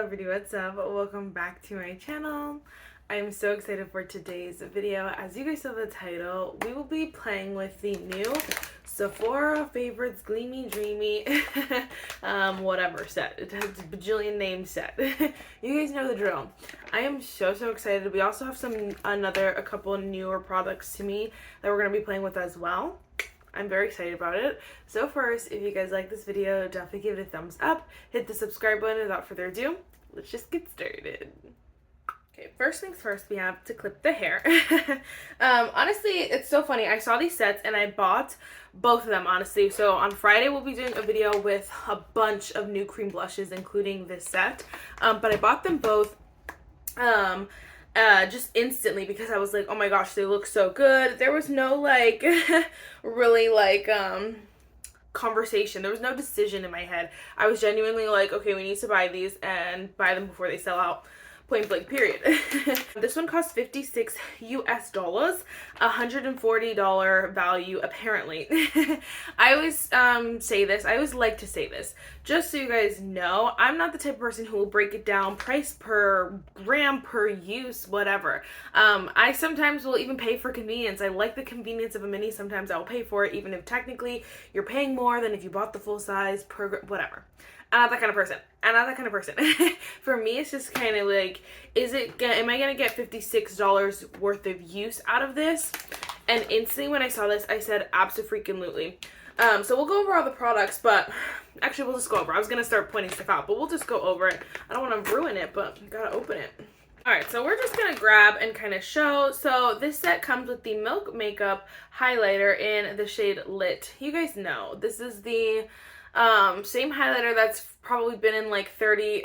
everybody, what's up? Welcome back to my channel. I'm so excited for today's video. As you guys saw the title, we will be playing with the new Sephora Favorites Gleamy Dreamy whatever set. It has a bajillion name set. You guys know the drill. I am so excited. We also have a couple newer products to me that we're going to be playing with as well. I'm very excited about it. So first, if you guys like this video, definitely give it a thumbs up. Hit the subscribe button. Without further ado, let's just get started. Okay, first things first, we have to clip the hair. Honestly, it's so funny. I saw these sets and I bought both of them, honestly. So on Friday, we'll be doing a video with a bunch of new cream blushes, including this set. But I bought them both just instantly because I was like, oh my gosh, they look so good. There was no like really like conversation. There was no decision in my head. I was genuinely like, okay, we need to buy these and buy them before they sell out. Point blank period. This one cost $56 US, $140 value apparently. I always say this, I always like to say this, just so you guys know, I'm not the type of person who will break it down price per gram, per use, whatever. I sometimes will even pay for convenience. I like the convenience of a mini. Sometimes I'll pay for it even if technically you're paying more than if you bought the full size per whatever. I'm not that kind of person. I'm not that kind of person. For me, it's just kind of like, am I going to get $56 worth of use out of this? And instantly when I saw this, I said, abso-freaking-lutely. So we'll go over all the products, but actually we'll just go over. I was going to start pointing stuff out, but we'll just go over it. I don't want to ruin it, but I gotta open it. Alright, so we're just going to grab and kind of show. So this set comes with the Milk Makeup highlighter in the shade Lit. You guys know, this is the same highlighter that's probably been in like 30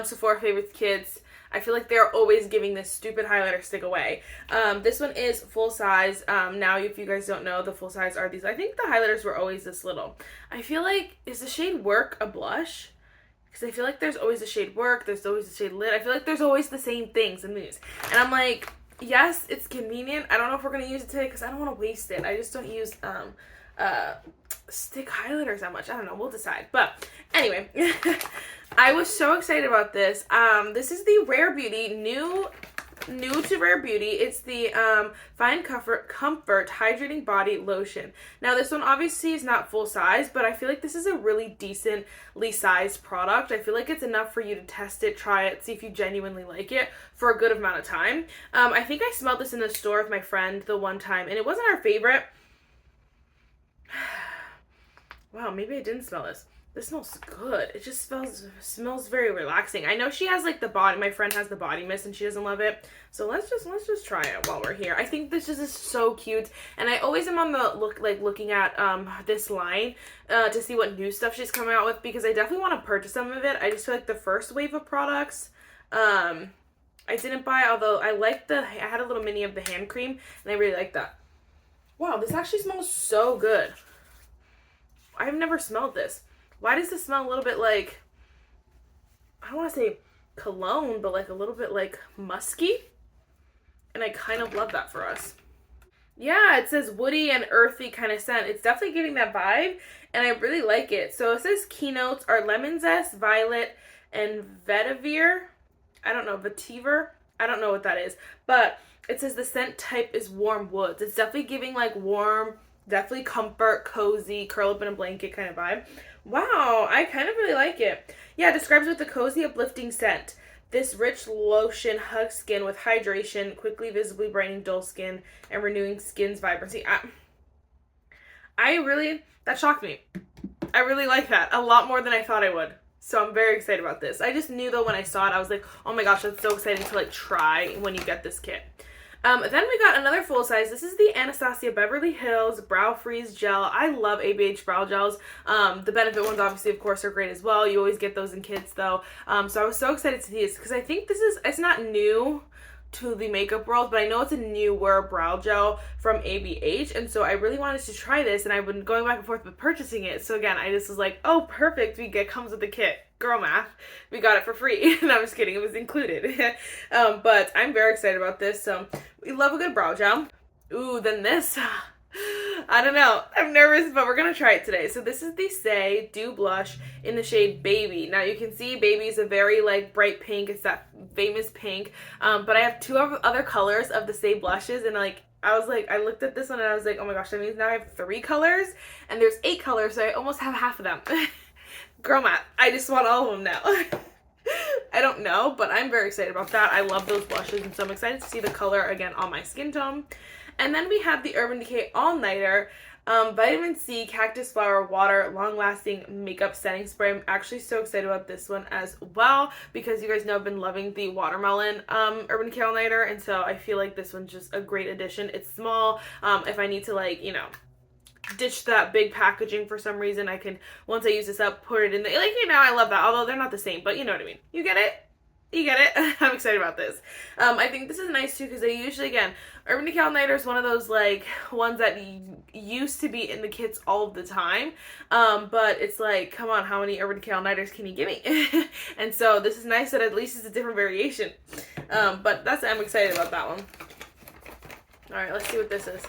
Sephora Favorites kits. I feel like they're always giving this stupid highlighter stick away. This one is full size. Now, if you guys don't know, the full size are these. I think the highlighters were always this little. I feel like, is the shade Work a blush? Because I feel like there's always the shade Work, there's always the shade Lit. I feel like there's always the same things in these. And I'm like, yes, it's convenient. I don't know if we're going to use it today because I don't want to waste it. I just don't use stick highlighters that much. I don't know, we'll decide. But anyway, I was so excited about this. This is the Rare Beauty new to Rare Beauty. It's the Fine Comfort Hydrating Body Lotion. Now this one obviously is not full size, but I feel like this is a really decently sized product. I feel like it's enough for you to test it, try it, see if you genuinely like it for a good amount of time. I think I smelled this in the store with my friend the one time, and it wasn't our favorite. Wow, maybe I didn't smell this. This smells good. It just smells very relaxing. I know she has like the body, my friend has the body mist and she doesn't love it. So let's just try it while we're here. I think this is so cute, and I always am on the looking at this line to see what new stuff she's coming out with, because I definitely want to purchase some of it. I just feel like the first wave of products I didn't buy, although I had a little mini of the hand cream and I really like that. Wow, this actually smells so good. I've never smelled this. Why does this smell a little bit like, I don't want to say cologne, but like a little bit like musky? And I kind of love that for us. Yeah, it says woody and earthy kind of scent. It's definitely giving that vibe, and I really like it. So it says keynotes are lemon zest, violet, and vetiver. I don't know, vetiver. I don't know what that is. But it says the scent type is warm woods. It's definitely giving like warm, definitely comfort, cozy, curl up in a blanket kind of vibe. Wow, I kind of really like it. Yeah, it describes with a cozy, uplifting scent. This rich lotion hugs skin with hydration, quickly visibly brightening dull skin and renewing skin's vibrancy. That shocked me. I really like that a lot more than I thought I would. So I'm very excited about this. I just knew though when I saw it, I was like, oh my gosh, that's so exciting to like try when you get this kit. Then we got another full size. This is the Anastasia Beverly Hills Brow Freeze Gel. I love ABH brow gels. The Benefit ones obviously of course are great as well. You always get those in kits though. So I was so excited to see this because I think it's not new to the makeup world, but I know it's a newer brow gel from ABH, and so I really wanted to try this, and I've been going back and forth with purchasing it. So again, I just was like, oh perfect, comes with the kit. Girl math, we got it for free. No, I'm just kidding, it was included. But I'm very excited about this. So we love a good brow gel. Ooh, then this I don't know. I'm nervous, but we're going to try it today. So this is the Saie Dew Blush in the shade Baby. Now you can see Baby is a very like bright pink. It's that famous pink. But I have two other colors of the Saie blushes, and like I was like, I looked at this one and I was like, oh my gosh, that means now I have 3 colors, and there's 8 colors, so I almost have half of them. Girl math. I just want all of them now. I don't know, but I'm very excited about that. I love those blushes, and so I'm excited to see the color again on my skin tone. And then we have the Urban Decay All Nighter Vitamin C Cactus Flower Water Long Lasting Makeup Setting Spray. I'm actually so excited about this one as well, because you guys know I've been loving the Watermelon Urban Decay All Nighter, and so I feel like this one's just a great addition. It's small. If I need to, like, you know, ditch that big packaging for some reason, I can, once I use this up, put it in the, like, you know, I love that, although they're not the same, but you know what I mean. You get it? You get it? I'm excited about this. I think this is nice too, because they usually, again, Urban Decay All Nighter is one of those like ones that used to be in the kits all of the time, but it's like, come on, how many Urban Decay All Nighters can you give me? And so this is nice that at least it's a different variation. But I'm excited about that one. All right, let's see what this is.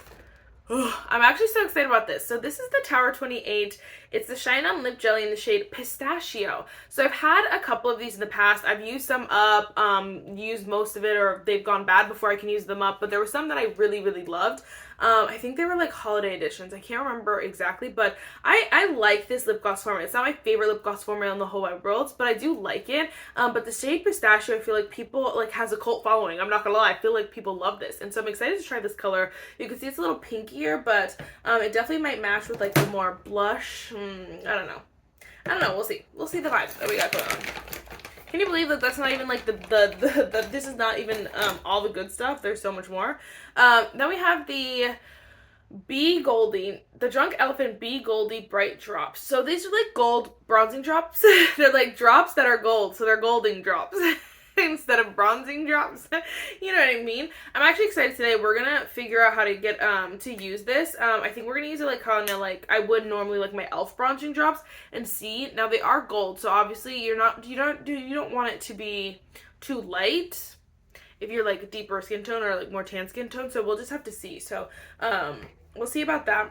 I'm actually so excited about this. So this is the Tower 28. It's the Shine On Lip Jelly in the shade Pistachio. So I've had a couple of these in the past. I've used some up, used most of it, or they've gone bad before I can use them up. But there were some that I really, really loved. I think they were like holiday editions. I can't remember exactly, but I like this lip gloss formula. It's not my favorite lip gloss formula in the whole wide world, but I do like it. But the shade Pistachio, I feel like people, like, has a cult following. I'm not gonna lie. I feel like people love this. And so I'm excited to try this color. You can see it's a little pinkier, but it definitely might match with like the more blush. I don't know. We'll see. We'll see the vibes that we got going on. Can you believe that that's not even like this is not even all the good stuff? There's so much more. Then we have the B-Goldi, the Drunk Elephant B-Goldi Bright Drops. So these are like gold bronzing drops. They're like drops that are gold, so they're golding drops. Instead of bronzing drops. You know what I mean? I'm actually excited today. We're gonna figure out how to get to use this. I think we're gonna use it like kind of like I would normally, like my e.l.f. bronzing drops, and see. Now they are gold, so obviously you don't want it to be too light if you're like a deeper skin tone or like more tan skin tone. So we'll just have to see. So we'll see about that.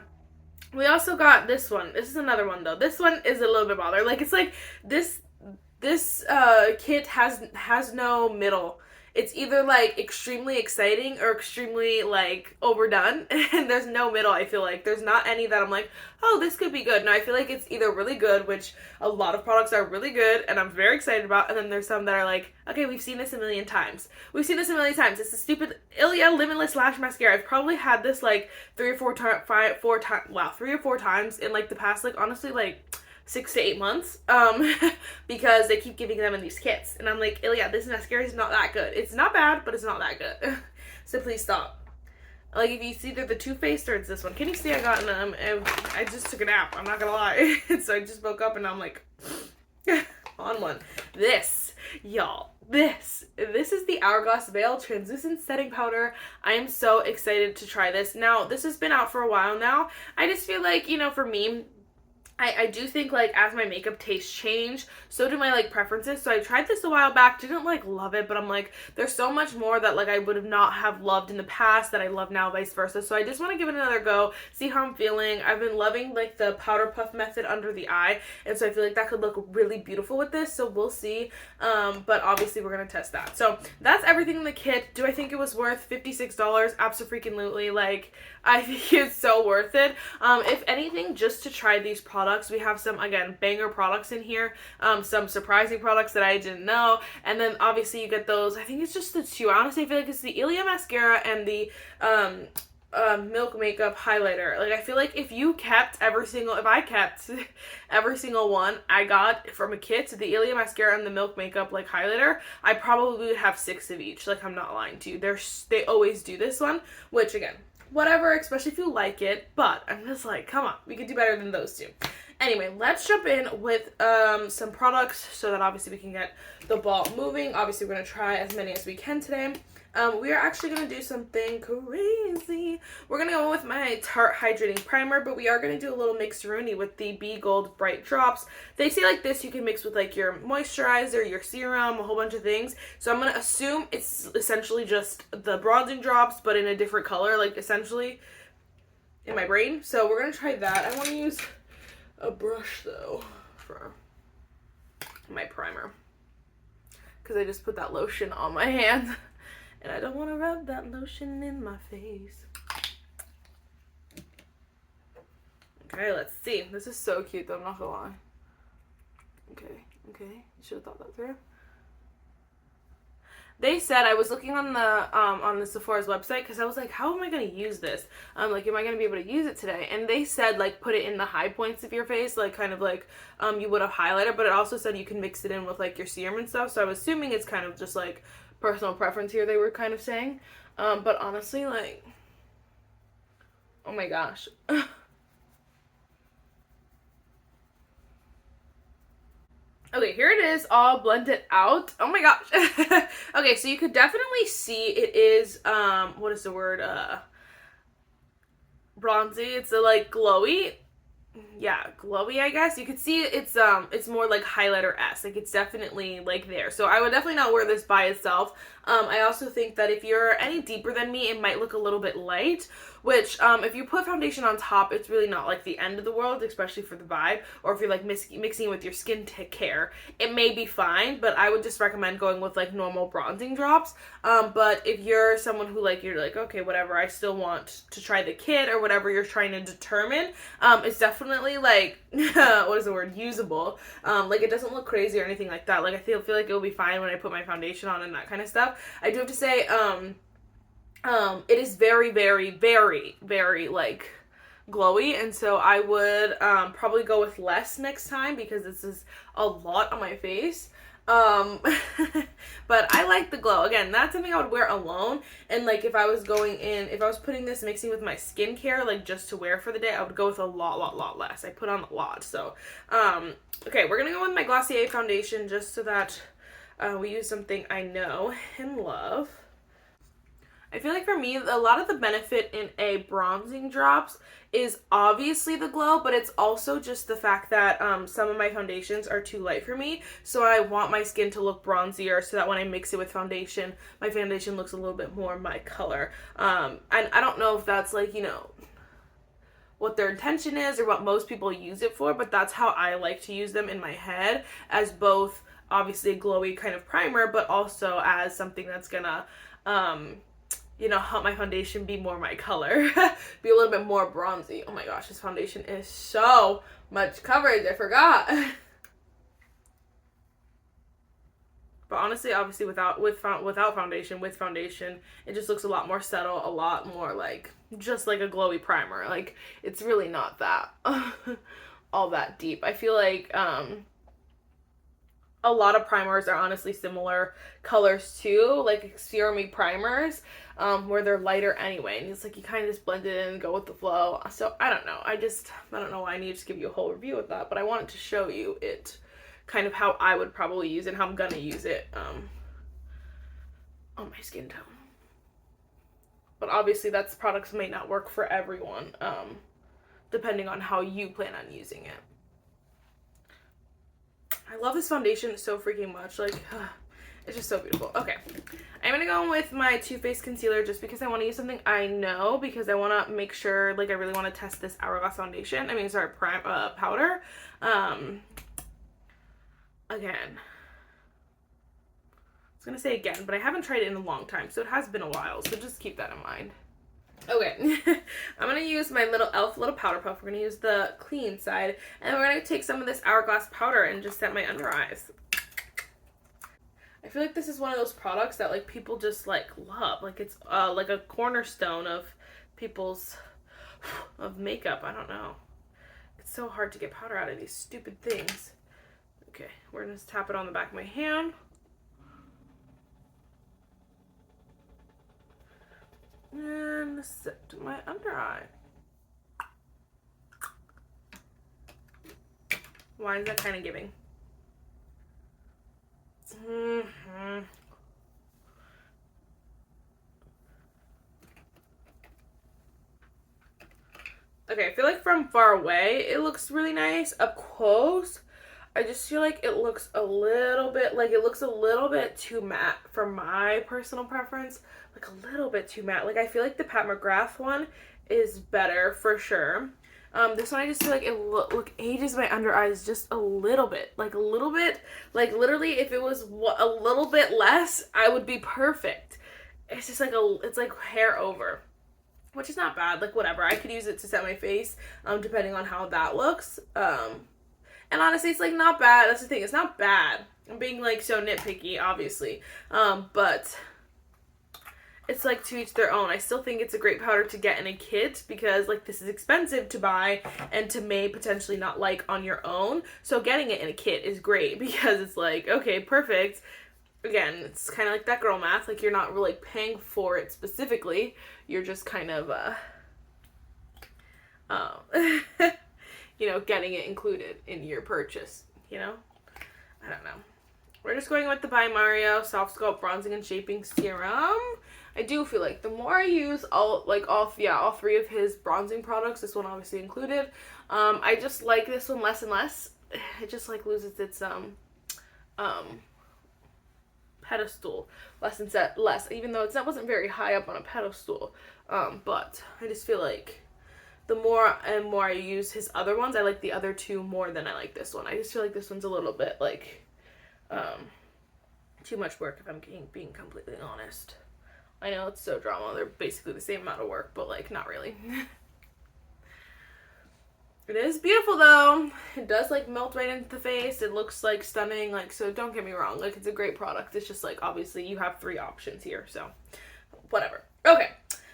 We also got this one. This is another one though. This one is a little bit bother. Like, it's like this kit has no middle. It's either like extremely exciting or extremely like overdone, and there's no middle. I feel like there's not any that I'm like, oh, this could be good. No, I feel like it's either really good, which a lot of products are really good and I'm very excited about, and then there's some that are like, okay, we've seen this a million times. We've seen this a million times. It's the stupid Ilia Limitless Lash Mascara. I've probably had this like 3 or 4 times in like the past, like, honestly, like 6 to 8 months, because they keep giving them in these kits, and I'm like, Ilia, this mascara is not that good. It's not bad, but it's not that good. So please stop. Like, if you see either the Too Faced or it's this one. Can you see I got I just took a nap, I'm not gonna lie. So I just woke up and I'm like on one. This, y'all, this is the Hourglass Veil Translucent Setting Powder. I am so excited to try this. Now, this has been out for a while now. I just feel like, you know, for me, I do think, like, as my makeup tastes change, so do my, like, preferences. So I tried this a while back, didn't, like, love it, but I'm like, there's so much more that, like, I would have not have loved in the past that I love now, vice versa. So I just want to give it another go, see how I'm feeling. I've been loving, like, the powder puff method under the eye, and so I feel like that could look really beautiful with this, so we'll see. But obviously we're going to test that. So that's everything in the kit. Do I think it was worth $56? Absolutely. Like, I think it's so worth it. If anything, just to try these products. We have some, again, banger products in here, some surprising products that I didn't know, and then obviously you get those. I think it's just the two. Honestly, I feel like it's the Ilia mascara and the Milk Makeup highlighter. Like, I feel like if I kept every single one I got from a kit, the Ilia mascara and the Milk Makeup like highlighter, I probably would have 6 of each. Like, I'm not lying to you. They always do this one, which, again, whatever, especially if you like it, but I'm just like, come on, we could do better than those two. Anyway, let's jump in with some products so that obviously we can get the ball moving. Obviously, we're going to try as many as we can today. We are actually going to do something crazy. We're going to go with my Tarte Hydrating Primer, but we are going to do a little mix-a-rooney with the B-Gold Bright Drops. They say like this, you can mix with like your moisturizer, your serum, a whole bunch of things. So I'm going to assume it's essentially just the bronzing drops, but in a different color, like essentially. in my brain. So we're going to try that. I want to use a brush, though, for my primer. Because I just put that lotion on my hand. And I don't want to rub that lotion in my face. Okay, let's see. This is so cute, though. I'm not going to lie. Okay. You should have thought that through. They said, I was looking on the Sephora's website because I was like, how am I going to use this? Like, am I going to be able to use it today? And they said, like, put it in the high points of your face, like, kind of like you would have highlighter, but it also said you can mix it in with, like, your serum and stuff. So I'm assuming it's kind of just, like, personal preference here, they were kind of saying. But honestly, like, oh my gosh. Okay, here it is, all blended out. Oh my gosh. Okay, so you could definitely see it is, what is the word? Bronzy. It's like glowy. Yeah, glowy, I guess. You could see it's more like highlighter-esque. Like, it's definitely, like, there. So I would definitely not wear this by itself. I also think that if you're any deeper than me, it might look a little bit light, which, if you put foundation on top, it's really not, like, the end of the world, especially for the vibe, or if you're, like, mixing it with your skin care, it may be fine, but I would just recommend going with, like, normal bronzing drops. But if you're someone who, like, you're like, okay, whatever, I still want to try the kit, or whatever you're trying to determine, it's definitely, like, what is the word, usable. Like, it doesn't look crazy or anything like that. Like, I feel like it'll be fine when I put my foundation on and that kind of stuff. I do have to say, it is very, very, very, very, like, glowy, and so I would probably go with less next time because this is a lot on my face. But I like the glow. Again, that's something I would wear alone, and, like, if I was putting this, mixing with my skincare, like, just to wear for the day, I would go with a lot less. I put on a lot. So okay, we're gonna go with my Glossier foundation just so that we use something I know and love. I feel like for me, a lot of the benefit in a bronzing drops is obviously the glow, but it's also just the fact that some of my foundations are too light for me, so I want my skin to look bronzier so that when I mix it with foundation, my foundation looks a little bit more my color. And I don't know if that's, like, you know, what their intention is or what most people use it for, but that's how I like to use them in my head, as both obviously a glowy kind of primer, but also as something that's gonna you know, help my foundation be more my color. Be a little bit more bronzy. Oh my gosh, this foundation is so much coverage. I forgot. But honestly, obviously, without foundation, with foundation, it just looks a lot more subtle, a lot more, like, just like a glowy primer. Like, it's really not that all that deep. I feel like a lot of primers are honestly similar colors too, like serum-y primers, where they're lighter anyway, and it's like you kind of just blend it in and go with the flow. So I don't know. I don't know why I need to just give you a whole review of that, but I wanted to show you it, kind of how I would probably use it, how I'm gonna use it on my skin tone. But obviously, that's products may not work for everyone, depending on how you plan on using it. I love this foundation so freaking much. Like, it's just so beautiful. Okay, I'm gonna go with my Too Faced concealer just because I want to use something I know, because I want to make sure, like, I really want to test this Hourglass foundation. I mean, sorry, powder. Again, I was gonna say again, but I haven't tried it in a long time, so it has been a while, so just keep that in mind. Okay, I'm going to use my little e.l.f. little powder puff. We're going to use the clean side, and we're going to take some of this Hourglass powder and just set my under eyes. I feel like this is one of those products that, like, people just, like, love. Like, it's like a cornerstone of people's of makeup. I don't know. It's so hard to get powder out of these stupid things. Okay, we're going to just tap it on the back of my hand. And set my under eye. Why is that kind of giving? Okay, I feel like from far away it looks really nice. Up close, I just feel like it looks a little bit too matte for my personal preference. Like, a little bit too matte. Like, I feel like the Pat McGrath one is better for sure. This one I just feel like it look ages my under eyes just a little bit. Like a little bit. Like literally if it was a little bit less, I would be perfect. It's just like it's like hair over. Which is not bad. Like whatever. I could use it to set my face, depending on how that looks. And honestly, it's like not bad. That's the thing. It's not bad. I'm being like so nitpicky, obviously. But it's like to each their own. I still think it's a great powder to get in a kit because like this is expensive to buy and to may potentially not like on your own. So getting it in a kit is great because it's like, okay, perfect. Again, it's kind of like that girl math. Like you're not really paying for it specifically. You're just kind of, you know, getting it included in your purchase, you know? I don't know. We're just going with the By Mario Soft Sculpt Bronzing and Shaping Serum. I do feel like the more I use all three of his bronzing products, this one obviously included, I just like this one less and less. It just like loses its pedestal less, even though it wasn't very high up on a pedestal, but I just feel like the more and more I use his other ones, I like the other two more than I like this one. I just feel like this one's a little bit like too much work, if I'm being completely honest. I know it's so drama, they're basically the same amount of work, but like not really. It is beautiful though. It does like melt right into the face. It looks like stunning. Like, so don't get me wrong. Like, it's a great product. It's just like, obviously you have 3 options here. So whatever. Okay.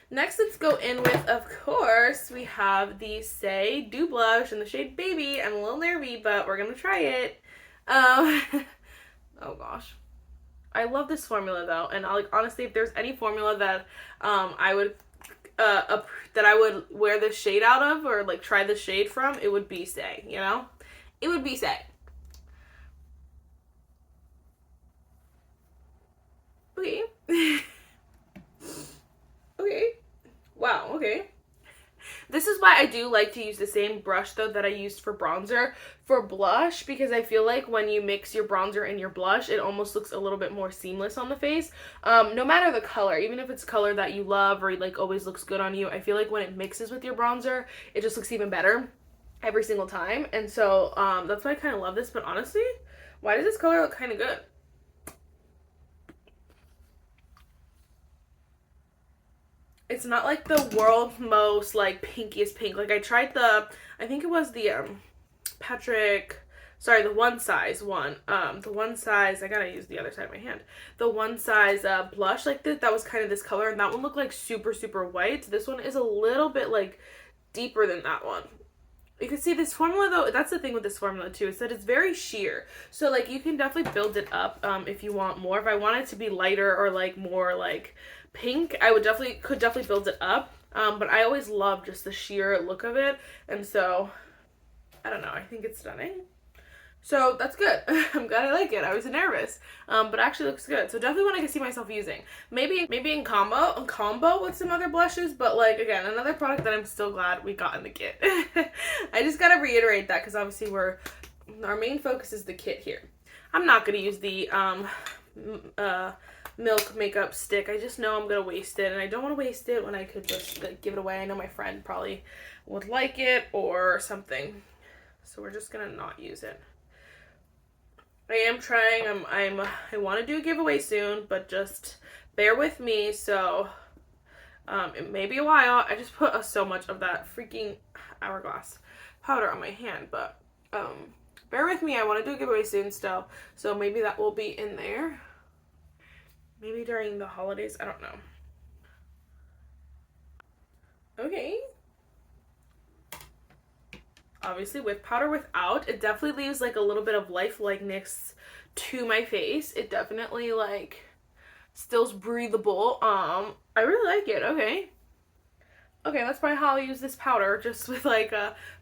Next, let's go in with, of course, we have the Saie Dew Blush in the shade Baby. I'm a little nervy, but we're going to try it. Oh gosh. I love this formula though. And like, honestly, if there's any formula that I would that I would wear this shade out of or like try the shade from, it would be Saie, you know? It would be Saie. Okay. Okay. Wow, okay. This is why I do like to use the same brush though that I used for bronzer for blush, because I feel like when you mix your bronzer and your blush, it almost looks a little bit more seamless on the face. No matter the color, even if it's color that you love or like always looks good on you, I feel like when it mixes with your bronzer, it just looks even better every single time. And so that's why I kind of love this. But honestly, why does this color look kind of good? It's not like the world's most like pinkiest pink. Like I tried I think it was the the One Size one. The One Size, I gotta use the other side of my hand. The One Size blush like this, that was kind of this color, and that one looked like super, super white. This one is a little bit like deeper than that one. You can see this formula though, that's the thing with this formula too, is that it's very sheer. So like you can definitely build it up if you want more. If I want it to be lighter or like more like pink, I could definitely build it up. But I always love just the sheer look of it. And so, I don't know, I think it's stunning. So that's good. I'm glad I like it. I was nervous. But it actually looks good. So definitely one I can see myself using. Maybe in combo with some other blushes, but like again, another product that I'm still glad we got in the kit. I just gotta reiterate that because obviously our main focus is the kit here. I'm not gonna use the Milk makeup stick. I just know I'm gonna waste it, and I don't want to waste it when I could just like, give it away. I know my friend probably would like it or something, so we're just gonna not use it. I am trying. I want to do a giveaway soon, but just bear with me. So it may be a while. I just put so much of that freaking Hourglass powder on my hand, but bear with me. I want to do a giveaway soon still, so maybe that will be in there. Maybe during the holidays, I don't know. Okay. Obviously with powder without, it definitely leaves like a little bit of lifelikeliness to my face. It definitely like still's breathable. I really like it. Okay. Okay, that's probably how I'll use this powder, just with like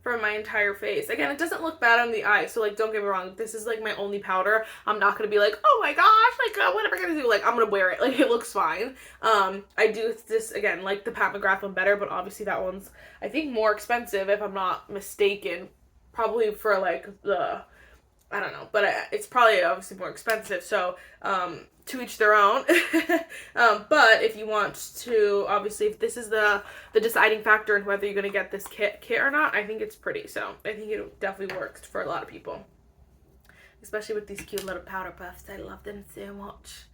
for my entire face. Again, it doesn't look bad on the eye, so like don't get me wrong, this is like my only powder. I'm not gonna be like, oh my gosh, like what am I gonna do? Like I'm gonna wear it, like it looks fine. I do this again, like the Pat McGrath one better, but obviously that one's I think more expensive if I'm not mistaken, probably for like the I don't know, but it's probably obviously more expensive, so to each their own. But if you want to, obviously, if this is the deciding factor in whether you're going to get this kit or not, I think it's pretty, so I think it definitely works for a lot of people. Especially with these cute little powder puffs. I love them so much.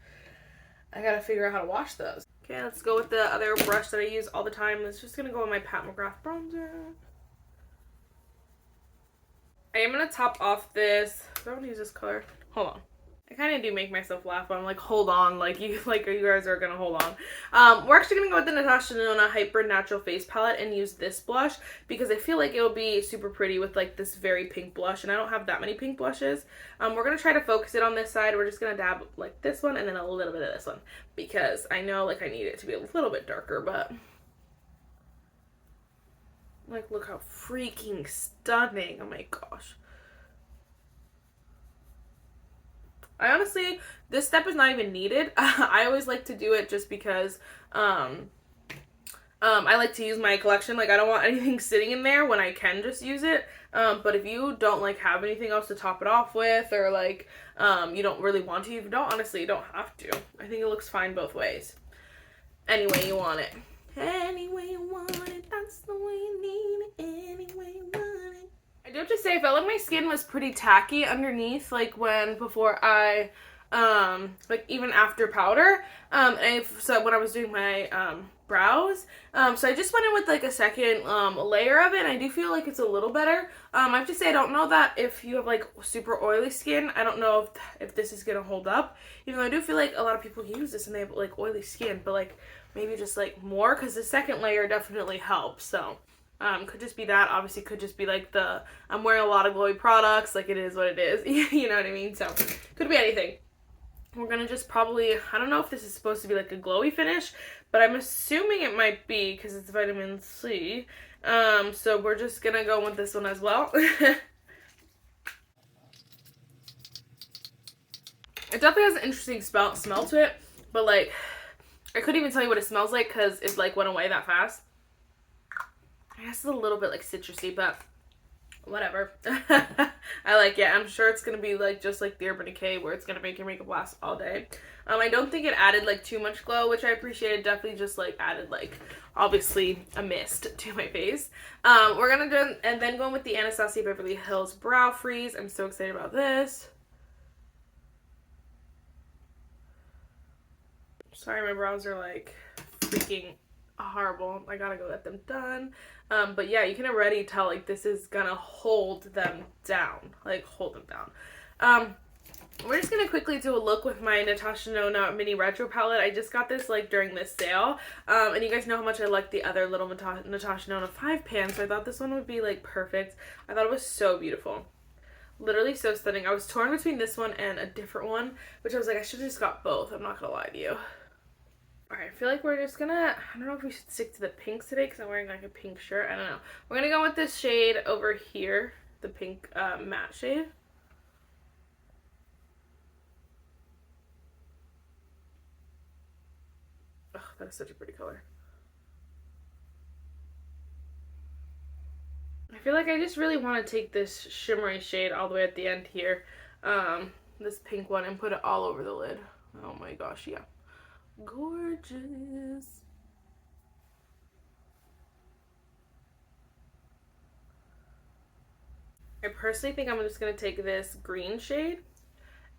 I gotta figure out how to wash those. Okay, let's go with the other brush that I use all the time. It's just gonna go in my Pat McGrath bronzer. I am gonna top off this. I don't use this color. Hold on. I kind of do make myself laugh, but I'm like, hold on, like you guys are gonna hold on. We're actually gonna go with the Natasha Denona Hyper Natural Face Palette and use this blush because I feel like it'll be super pretty with like this very pink blush, and I don't have that many pink blushes. We're gonna try to focus it on this side. We're just gonna dab like this one and then a little bit of this one because I know like I need it to be a little bit darker, but like look how freaking stunning. Oh my gosh. I honestly, this step is not even needed. I always like to do it just because I like to use my collection. Like, I don't want anything sitting in there when I can just use it. But if you don't, like, have anything else to top it off with, or, like, you don't really want to, you don't, honestly, you don't have to. I think it looks fine both ways. Any way you want it. Any way you want it, that's the way you need it. Any way you want it. I do have to say, I felt like my skin was pretty tacky underneath, like before I, like even after powder, so when I was doing my, brows, so I just went in with like a second, layer of it, and I do feel like it's a little better. I have to say, I don't know that if you have like super oily skin, I don't know if this is gonna hold up, even though I do feel like a lot of people use this and they have like oily skin, but like maybe just like more, because the second layer definitely helps, so. Could just be that. Obviously, could just be like I'm wearing a lot of glowy products. Like, it is what it is. You know what I mean? So, could be anything. We're going to just probably, I don't know if this is supposed to be like a glowy finish, but I'm assuming it might be because it's vitamin C. So, we're just going to go with this one as well. It definitely has an interesting smell to it, but like, I couldn't even tell you what it smells like because it like went away that fast. I guess it's a little bit like citrusy, but whatever. I like it. I'm sure it's going to be like just like the Urban Decay where it's going to make your makeup last all day. I don't think it added like too much glow, which I appreciated. Definitely just like added like obviously a mist to my face. We're going to do, and then going with the Anastasia Beverly Hills Brow Freeze. I'm so excited about this. Sorry, my brows are like freaking horrible. I gotta go get them done. But yeah, you can already tell like this is gonna hold them down. Like hold them down. We're just gonna quickly do a look with my Natasha Denona Mini Retro Palette. I just got this like during this sale. And you guys know how much I like the other little Natasha Denona 5 pan, so I thought this one would be like perfect. I thought it was so beautiful. Literally so stunning. I was torn between this one and a different one, which I was like, I should have just got both. I'm not gonna lie to you. Alright, I feel like we're just gonna, I don't know if we should stick to the pinks today because I'm wearing like a pink shirt. I don't know. We're gonna go with this shade over here, the pink matte shade. Oh, that is such a pretty color. I feel like I just really want to take this shimmery shade all the way at the end here, this pink one, and put it all over the lid. Oh my gosh, yeah. Gorgeous. I personally think I'm just going to take this green shade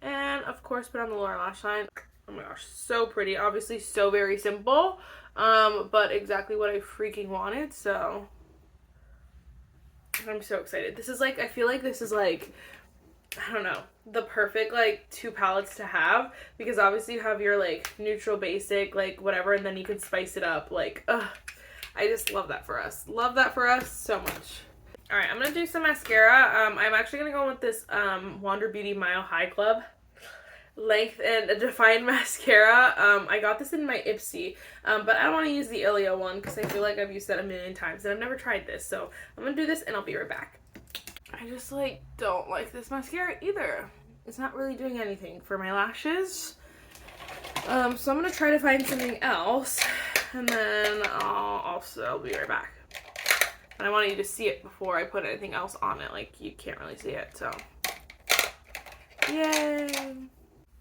and of course put on the lower lash line. Oh my gosh, so pretty. Obviously so very simple, but exactly what I freaking wanted, so I'm so excited. This is like, I feel like this is like, I don't know, the perfect like 2 palettes to have, because obviously you have your like neutral basic like whatever, and then you can spice it up. Like, ugh, I just love that for us. Love that for us so much. All right, I'm gonna do some mascara. I'm actually gonna go with this Wander Beauty Mile High Club Length and Defined Mascara. I got this in my Ipsy, but I don't want to use the Ilia one because I feel like I've used that a million times and I've never tried this, so I'm gonna do this and I'll be right back. I just like don't like this mascara either. It's not really doing anything for my lashes. So I'm gonna try to find something else, and then I'll be right back. And I want you to see it before I put anything else on it. Like, you can't really see it, so. Yay!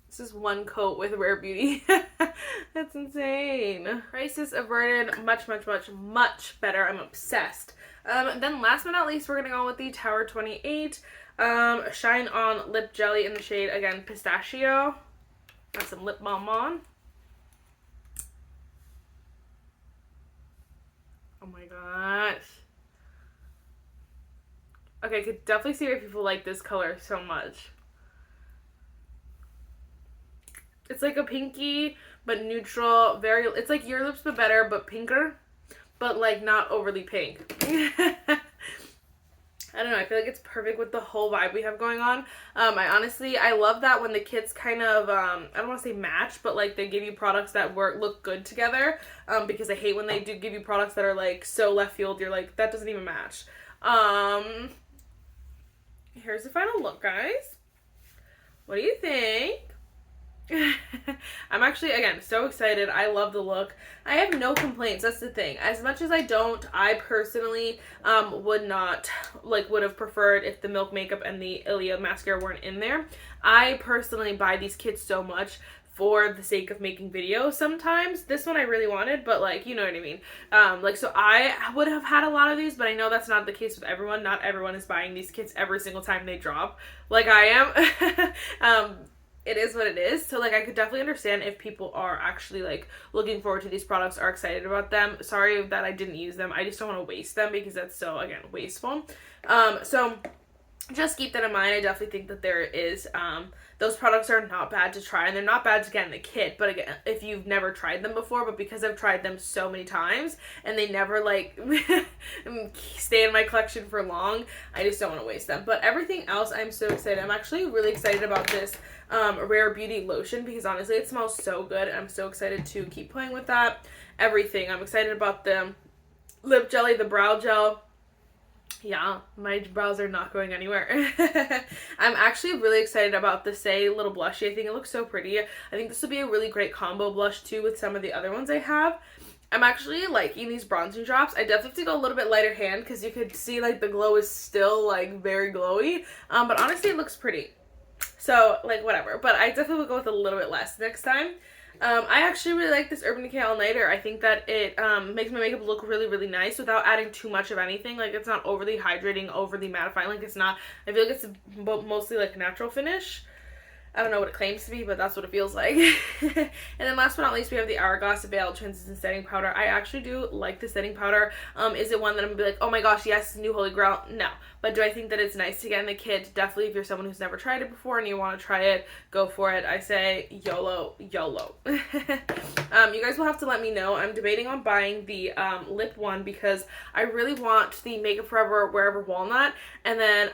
This is one coat with Rare Beauty. That's insane. Crisis averted. Much, much, much, much better. I'm obsessed. Then last but not least, we're gonna go with the Tower 28 Shine On Lip Jelly in the shade, again, Pistachio. Got some lip balm on. Oh my gosh. Okay, I could definitely see why people like this color so much. It's like a pinky, but neutral, it's like Your Lips But Better, but pinker, but like not overly pink. I don't know, I feel like it's perfect with the whole vibe we have going on. I love that when the kits kind of, I don't want to say match, but like they give you products that look good together, because I hate when they do give you products that are like so left field, you're like, that doesn't even match. Here's the final look, guys. What do you think? I'm actually, again, so excited. I love the look. I have no complaints. That's the thing. As much as I personally would have preferred if the Milk Makeup and the Ilia mascara weren't in there. I personally buy these kits so much for the sake of making videos sometimes. This one I really wanted, but like, you know what I mean. So I would have had a lot of these, but I know that's not the case with everyone. Not everyone is buying these kits every single time they drop, like I am. It is what it is. So like I could definitely understand if people are actually like looking forward to these products, are excited about them. Sorry that I didn't use them. I just don't want to waste them because that's so, again, wasteful. So just keep that in mind. I definitely think that there is, those products are not bad to try, and they're not bad to get in the kit, but again, if you've never tried them before, but because I've tried them so many times, and they never, like, stay in my collection for long, I just don't want to waste them. But everything else, I'm so excited. I'm actually really excited about this Rare Beauty lotion, because honestly, it smells so good, and I'm so excited to keep playing with that. Everything. I'm excited about the lip jelly, the brow gel. Yeah, my brows are not going anywhere. I'm actually really excited about the Saie little blushy. I think it looks so pretty. I think this would be a really great combo blush too with some of the other ones I have. I'm actually liking these bronzing drops. I definitely have to go a little bit lighter hand because you could see like the glow is still like very glowy. But honestly, it looks pretty. So like whatever. But I definitely will go with a little bit less next time. I actually really like this Urban Decay All Nighter. I think that it makes my makeup look really, really nice without adding too much of anything. Like, it's not overly hydrating, overly mattifying. Like, it's not. I feel like it's mostly, like, natural finish. I don't know what it claims to be, but that's what it feels like. And then last but not least, we have the Hourglass Veil Translucent Setting Powder. I actually do like the setting powder. Is it one that I'm going to be like, oh my gosh, yes, new holy grail? No. But do I think that it's nice to get in the kit? Definitely, if you're someone who's never tried it before and you want to try it, go for it. I say YOLO, YOLO. You guys will have to let me know. I'm debating on buying the lip one because I really want the Makeup Forever Wherever Walnut. And then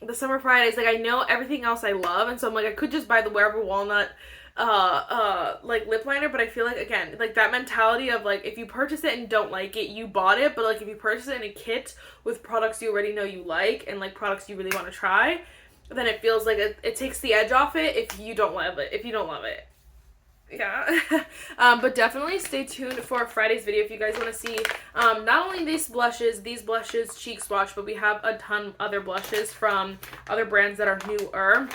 the Summer Fridays, like, I know everything else I love, and so I'm like, I could just buy the Wherever Walnut like lip liner, but I feel like, again, like that mentality of like, if you purchase it and don't like it, you bought it. But like, if you purchase it in a kit with products you already know you like and like products you really want to try, then it feels like it takes the edge off it if you don't love it. Yeah. But definitely stay tuned for Friday's video if you guys want to see not only these blushes cheek swatch, but we have a ton other blushes from other brands that are newer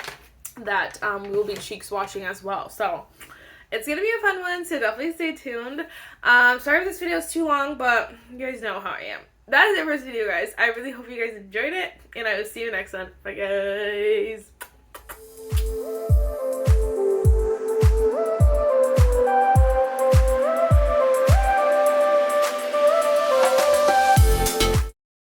that we will be cheek swatching as well. So it's gonna be a fun one, so definitely stay tuned. Sorry if this video is too long, but you guys know how I am. That is it for this video, guys. I really hope you guys enjoyed it, and I will see you next one. Bye, guys.